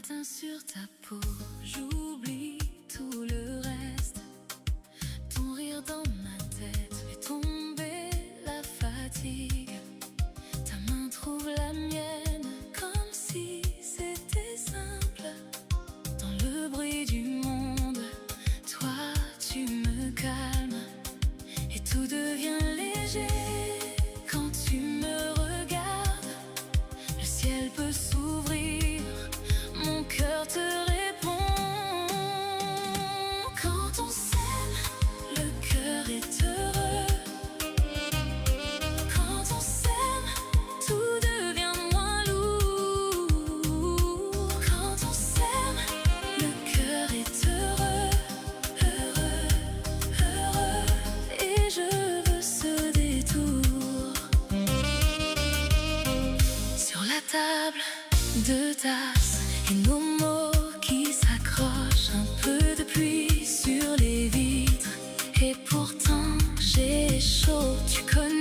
matin sur ta peau, j'oublie tout le reste. Ton rire dans ma tête fait tomber la fatigue. Ta main trouve la mienne comme si c'était simple. Dans le bruit du monde, toi tu me calmes et tout devient léger. Quand tu me regardes, le ciel peut s'ouvrir, mon cœur te répond. Quand on s'aime, le cœur est heureux. Quand on s'aime, tout devient moins lourd. Quand on s'aime, le cœur est heureux, heureux, heureux. Et je veux ce détour. Sur la table, deux tasses et nos mots qui s'accrochent. Un peu de pluie sur les vitres et pourtant j'ai chaud. Tu connais